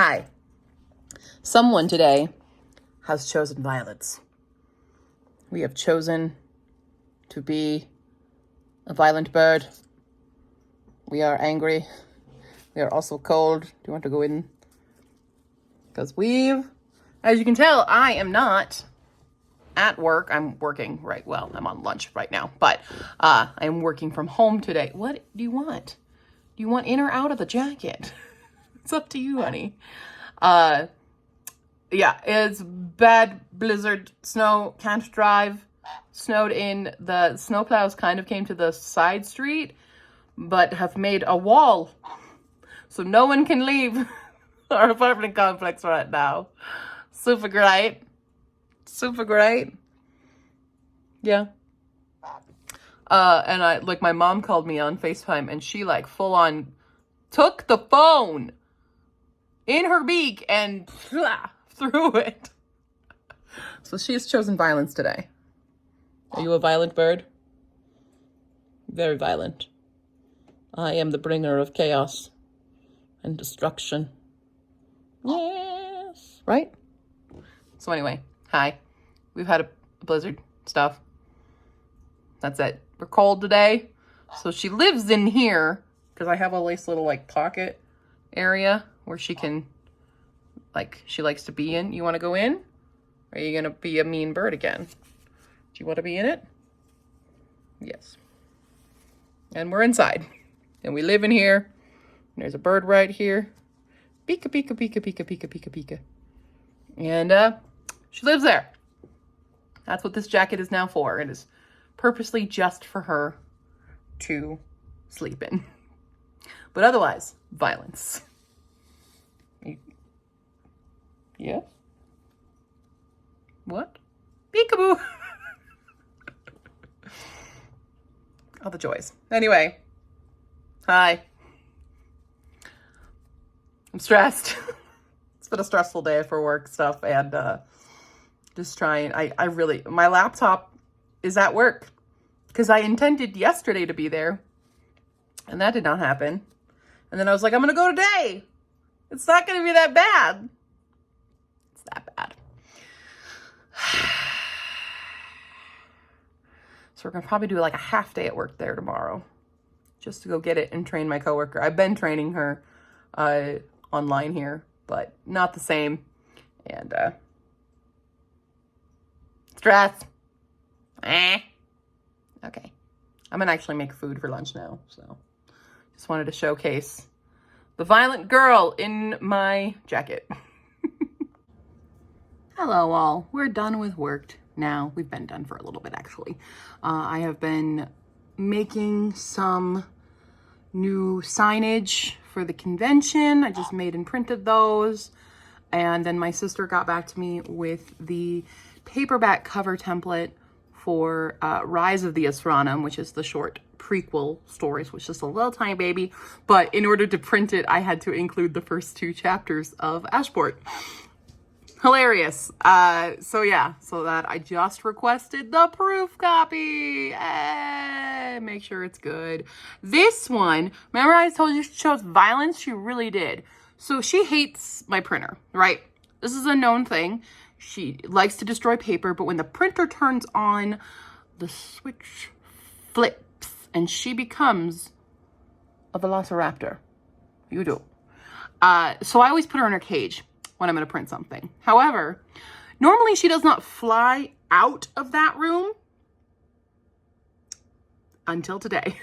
Hi. Someone today has chosen violence. We have chosen to be a violent bird. We are angry. We are also cold. Do you want to go in? Because as you can tell, I am not at work. I'm working I'm on lunch right now, but I'm working from home today. What do you want? Do you want in or out of the jacket? It's up to you, honey. Yeah, it's bad blizzard, snow, can't drive, snowed in. The snowplows kind of came to the side street, but have made a wall, so no one can leave our apartment complex right now. Super great. Super great. Yeah. And my mom called me on FaceTime, and she full on took the phone in her beak and threw it. So she has chosen violence today. Are you a violent bird? Very violent. I am the bringer of chaos and destruction. Yes. Right? So anyway, hi. We've had a blizzard stuff. That's it. We're cold today. So she lives in here because I have a nice little pocket area where she can she likes to be in. You want to go in? Or are you going to be a mean bird again? Do you want to be in it? Yes. And we're inside. And we live in here. And there's a bird right here. Pika, pika, pika, pika, pika, pika, pika. And she lives there. That's what this jacket is now for. It is purposely just for her to sleep in. But otherwise, violence. Yes? What? Peekaboo! All the joys. Anyway. Hi. I'm stressed. It's been a stressful day for work stuff and just trying. My laptop is at work because I intended yesterday to be there and that did not happen. And then I was like, I'm going to go today. It's not going to be that bad. It's that bad. So we're going to probably do a half day at work there tomorrow just to go get it and train my coworker. I've been training her online here, but not the same. And stress. Okay. I'm going to actually make food for lunch now. So just wanted to showcase the violent girl in my jacket. Hello all, we're done with work now. We've been done for a little bit actually. I have been making some new signage for the convention. I just made and printed those. And then my sister got back to me with the paperback cover template for Rise of the Asranam, which is the short prequel stories, which is just a little tiny baby. But in order to print it, I had to include the first 2 chapters of Ashport. Hilarious. So that I just requested the proof copy. Make sure it's good. This one, remember I told you she chose violence? She really did. So she hates my printer, right? This is a known thing. She likes to destroy paper, but when the printer turns on, the switch flips and she becomes a velociraptor. You do. So I always put her in her cage when I'm going to print something. However, normally she does not fly out of that room until today.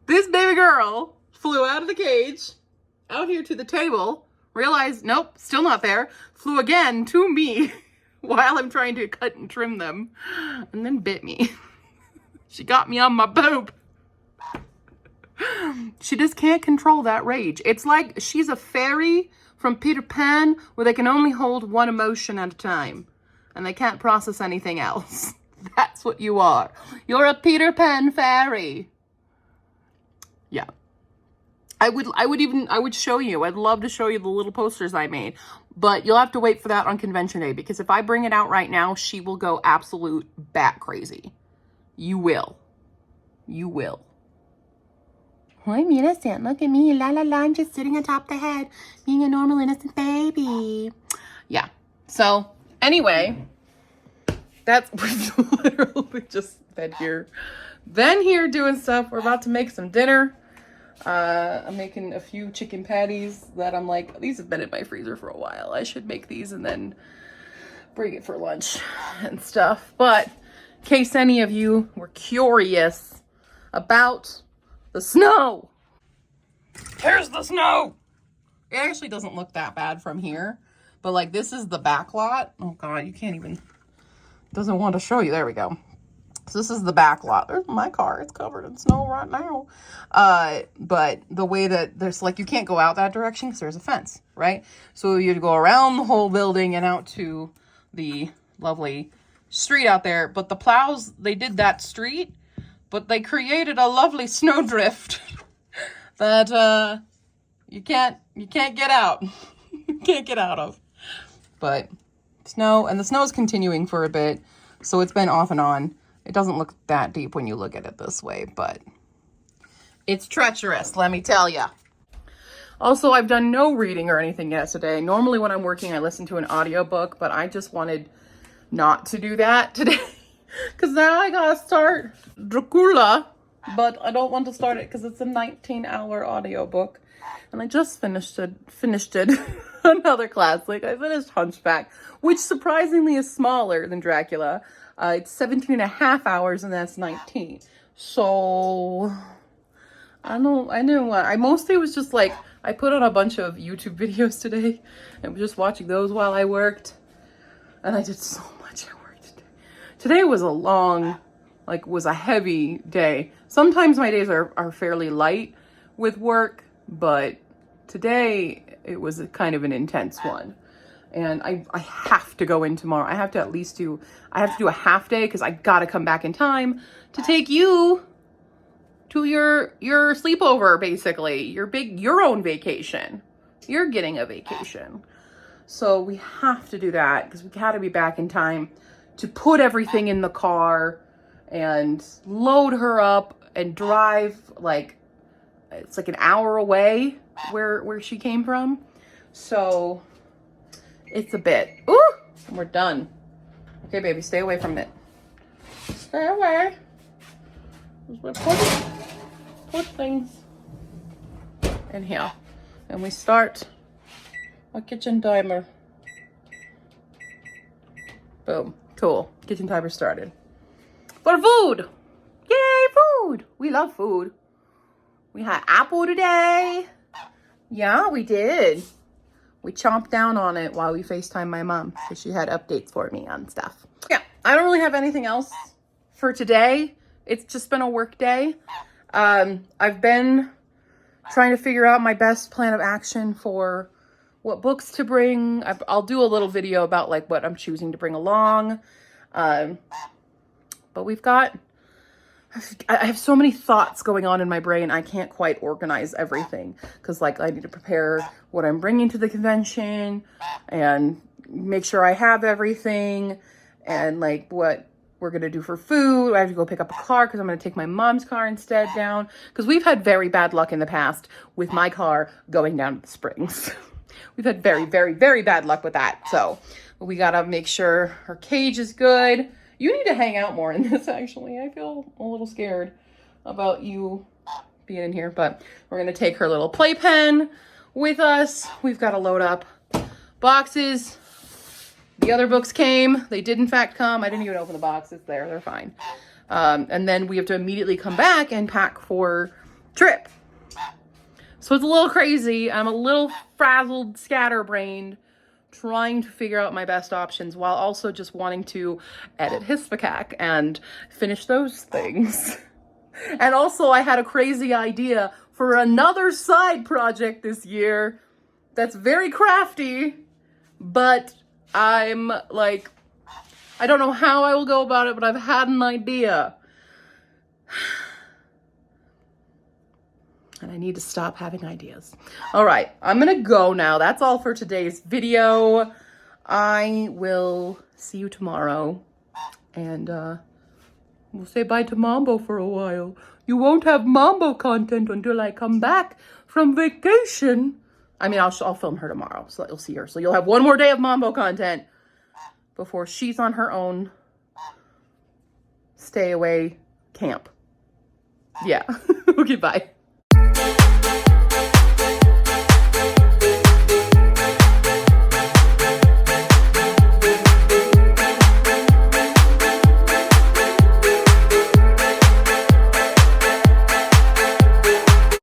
This baby girl flew out of the cage, out here to the table, realized, nope, still not there, flew again to me while I'm trying to cut and trim them, and then bit me. She got me on my boob. She just can't control that rage. It's like she's a fairy from Peter Pan where they can only hold one emotion at a time and they can't process anything else. That's what you are. You're a Peter Pan fairy. Yeah. I would show you. I'd love to show you the little posters I made, but you'll have to wait for that on convention day because if I bring it out right now, she will go absolute bat crazy. You will. You will. I'm innocent. Look at me. La la la. I'm just sitting on top of the head, being a normal innocent baby. Yeah. So anyway, that's we've literally just been here doing stuff. We're about to make some dinner. I'm making a few chicken patties that I'm like, these have been in my freezer for a while. I should make these and then bring it for lunch and stuff. But in case any of you were curious about the snow, here's the snow. It actually doesn't look that bad from here, but like this is the back lot. Oh God, you can't even, doesn't want to show you. There we go. So this is the back lot. There's my car. It's covered in snow right now. But the way that there's like, you can't go out that direction because there's a fence, right? So you have to go around the whole building and out to the lovely street out there. But the plows, they did that street, but they created a lovely snowdrift that you can't get out. You can't get out of. But snow, and the snow is continuing for a bit, so it's been off and on. It doesn't look that deep when you look at it this way, but it's treacherous, let me tell ya. Also, I've done no reading or anything yesterday. Normally when I'm working, I listen to an audiobook, but I just wanted not to do that today because now I gotta start Dracula, but I don't want to start it because it's a 19-hour audiobook. And I just finished it another classic. I finished Hunchback, which surprisingly is smaller than Dracula. It's 17 and a half hours and that's 19. So I mostly was just like, I put on a bunch of YouTube videos today and was just watching those while I worked. And I did so much at work today. Today was was a heavy day. Sometimes my days are fairly light with work, but today it was kind of an intense one. And I have to go in tomorrow. I have to do a half day because I gotta come back in time to take you to your sleepover, basically. Your own vacation. You're getting a vacation. So we have to do that because we gotta be back in time to put everything in the car and load her up and drive it's like an hour away where she came from. So it's a bit. Ooh, we're done. Okay, baby, stay away from it. Stay away. Put things in here. And we start our kitchen timer. Boom. Cool. Kitchen timer started. For food. Yay, food. We love food. We had apple today. Yeah, we did. We chomped down on it while we FaceTime my mom because she had updates for me on stuff. Yeah, I don't really have anything else for today. It's just been a work day. I've been trying to figure out my best plan of action for what books to bring. I'll do a little video about like what I'm choosing to bring along. But I have so many thoughts going on in my brain. I can't quite organize everything because like I need to prepare what I'm bringing to the convention and make sure I have everything and like what we're going to do for food. I have to go pick up a car because I'm going to take my mom's car instead down because we've had very bad luck in the past with my car going down to the Springs. We've had very, very, very bad luck with that. So we got to make sure her cage is good. You need to hang out more in this, actually. I feel a little scared about you being in here, but we're going to take her little playpen with us. We've got to load up boxes. The other books came. They did, in fact, come. I didn't even open the boxes there. They're fine. And then we have to immediately come back and pack for trip. So it's a little crazy. I'm a little frazzled, scatterbrained, trying to figure out my best options while also just wanting to edit Hispcac and finish those things. And also I had a crazy idea for another side project this year that's very crafty, but I'm like, I don't know how I will go about it, but I've had an idea. And I need to stop having ideas. All right, I'm gonna go now. That's all for today's video. I will see you tomorrow. And we'll say bye to Mambo for a while. You won't have Mambo content until I come back from vacation. I mean, I'll film her tomorrow, so you'll see her. So you'll have one more day of Mambo content before she's on her own stay away camp. Yeah. Okay, bye.